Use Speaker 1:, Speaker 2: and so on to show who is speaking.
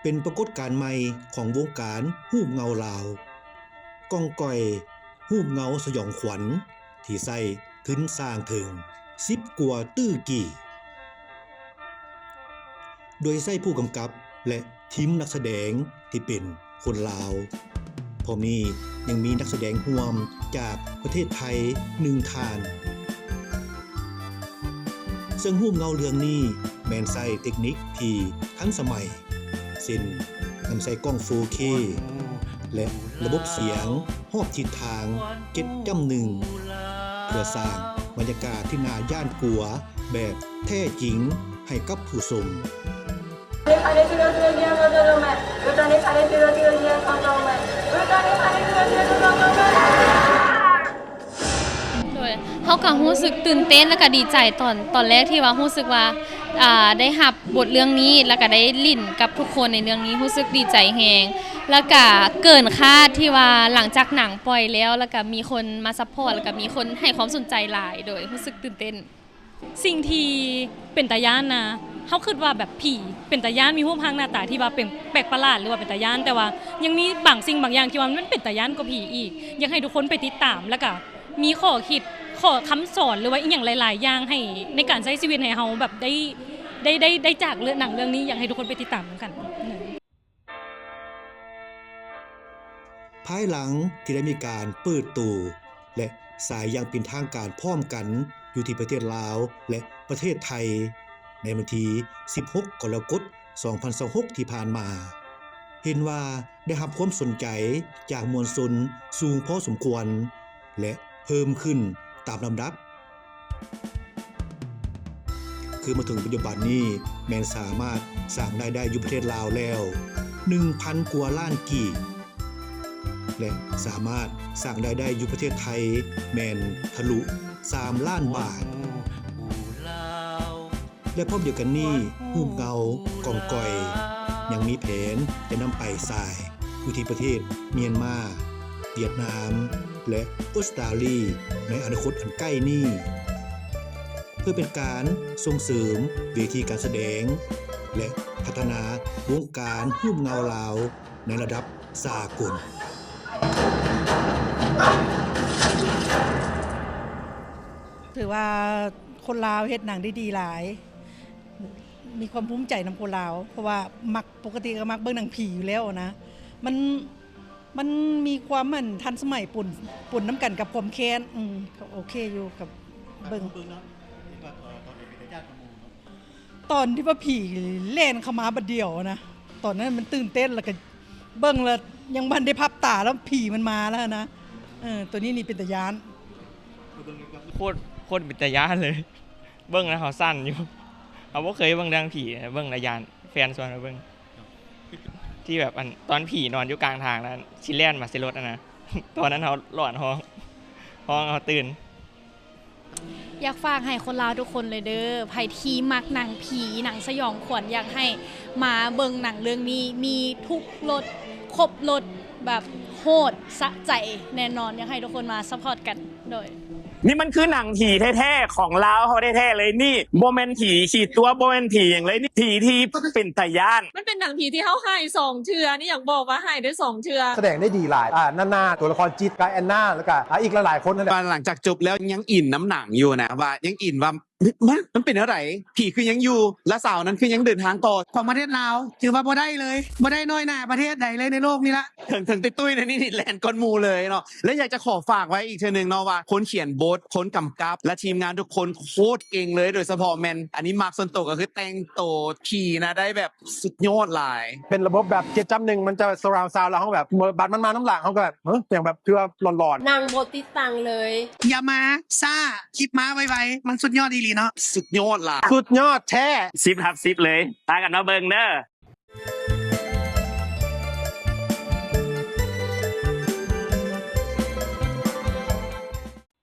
Speaker 1: เป็นปรากฏการณ์ใหม่ของวงการฮูปเงาลาวก้องก่อยฮูปเงาสยองขวัญที่ใส่ขึ้นสร้างถึง10กว่าตื้อกี่โดยใส่ผู้กำกับและทีมนักแสดงที่เป็นคนลาวพร้อมนี้ยังมีนักแสดงร่วมจากประเทศไทย1ท่านซึ่งฮูปเงาเรื่องนี้แม่นใช้เทคนิคที่ทันสมัยเช่นนำใส่กล้อง 4K และระบบเสียงรอบทิศทาง7:1เพื่อสร้างบรรยากาศที่น่าย่านกลัวแบบแท้จริงให้กับผู้ชม
Speaker 2: เขาก็รู้สึกตื่นเต้นแล้วก็ดีใจตอนแรกที่ว่ารู้สึกว่าได้รับบทเรื่องนี้แล้วก็ได้ลิ้นกับทุกคนในเรื่องนี้รู้สึกดีใจแฮงแล้วก็เกินคาดที่ว่าหลังจากหนังปล่อยแล้วก็มีคนมาซัพพอร์ตแล้วก็มีคนให้ความสนใจหลายโดยรู้สึกตื่นเต้น
Speaker 3: สิ่งที่เป็นตาย่านนะเขาคิดว่าแบบผีเป็นตาย่านมีรูปร่างหน้าตาที่ว่าเป็นแปลกประหลาดหรือว่าเป็นตาย่านแต่ว่ายังมีบางสิ่งบางอย่างที่ว่ามันเป็นตาย่านกว่าผีอีกอยากให้ทุกคนไปติดตามแล้วก็มีข้อคิดข้อคำสอนหรือว่าอีกอย่างหลายๆอย่างให้ในการใช้ชีวิตให้เราแบบได้จากเรื่องหนังเรื่องนี้อยากให้ทุกคนไปติดตามกัน
Speaker 1: ภายหลังที่ได้มีการเปิดตัวและสายอย่างเป็นทางการพร้อมกันอยู่ที่ประเทศลาวและประเทศไทยในวันที่16 กรกฎาคม 2026 ที่ผ่านมาเห็นว่าได้รับความสนใจจากมวลชนสูงพอสมควรและเพิ่มขึ้นตามลำดับคือมาถึงปัจจุบันนี้แมนสามารถสร้างรายได้อยู่ประเทศลาวแล้ว 1,000 กว่าล้านกีบและสามารถสร้างรายได้อยู่ประเทศไทยแมนทะลุ3 ล้านบาทและพร้อมเดียวกันนี้ฮูปเงากองก่อยยังมีแผนจะนำไปสายอยู่ที่ประเทศเมียนมาเวียดนามและออสเตรเลียในอนาคตอันใกล้นี้เพื่อเป็นการส่งเสริมเวทีการแสดงและพัฒนาวงการฮูปเงาลาวในระดับสากล
Speaker 4: ถือว่าคนลาวเฮ็ดหนังได้ดีหลายมีความภูมิใจนำคนลาวเพราะว่าปกติก็มักเบิ่งหนังผีอยู่แล้วนะมันมีความเหมือนทันสมัยปุ่นน้ำกันกับความแค้นโอเคอยู่กับเบิ่งตอนที่ว่าผีเล่นเข้ามาบัดเดียวนะตอนนั้นมันตื่นเต้นแล้วก็เบิ่งแล้วยังบันได้พับตาแล้วผีมันมาแล้วนะตัวนี้นี่เป็นตะยาน
Speaker 5: โคตรเป็นตะยานเลยเบิ่งแล้วเขาสั้นอยู่เขาบ่เคยเบิ่งเรื่องผีเบิ่งระยานแฟนส่วนเบิ่งที่แบบตอนผีนอนอยู่กลางทางแล้วสิแล่นมาสิรถนะตอนนั้นเขาหลอนห้องเขาตื่น
Speaker 2: อยากฝากให้คนลาวทุกคนเลยเด้อไผที่มักหนังผีหนังสยองขวัญอยากให้มาเบิ่งหนังเรื่องนี้มีทุกรสครบรสแบบโหดสะใจแน่นอนอยากให้ทุกคนมาซัพพอร์ตกันโดย
Speaker 6: นี่มันคือหนังผีแท้ๆของลาวเขาแท้ๆเลยนี่บ่แม่นผีขีดตัวบ่แม่นผีอย่างเลยนี่ผีที่เป็นตาย่าน
Speaker 3: มันเป็นหนังผีที่เขาให้2 เทื่อนี่อยากบอกว่าให้ได้2 เทื่อ
Speaker 7: แสดงได้ดีหลายนาตัวละครจิตกับแอนนาแล้วก็อีกหลายๆคนนั่นแหละ
Speaker 8: หลังจากจบแล้วยังอินน้ำหนังอยู่นะว่ายังอินว่ามันเป็นอะไรผีคือยังอยู่และสาวนั้นคือยังเดินทางต่อ
Speaker 9: ของประเทศลาวถือว่าบ่ได้เลยบ่ได้น้อยหน้าประเทศใดเลยในโลกนี้ละ
Speaker 8: ถึงตุ้ยในนี่แลนด์ก้อนมูเลยเนาะและอยากจะขอฝากไว้อีกทีนึงเนาะว่าคนเขียนบทคนกำกับและทีมงานทุกคนโคตรเก่งเลยโดยเฉพาะแมนอันนี้มาร์คส่วนตัวก็คือแต่งโตผีนะได้แบบสุดยอดหลาย
Speaker 7: เป็นระบบแบบ7:1มันจะ surround sound แล้วเขาแบบบัตรมันมาน้ำหลังเขาก็แบบอย่างแบบคือว่าหลอน
Speaker 10: ๆนางบทติดตังเลย
Speaker 9: อย่ามาซ่าคลิปมาไวๆมันสุดยอดดีๆเนาะ
Speaker 8: สุดยอดล่ะ
Speaker 7: สุดยอดแท้
Speaker 6: 10/10เลยตากันมาเบิ่งเด้อ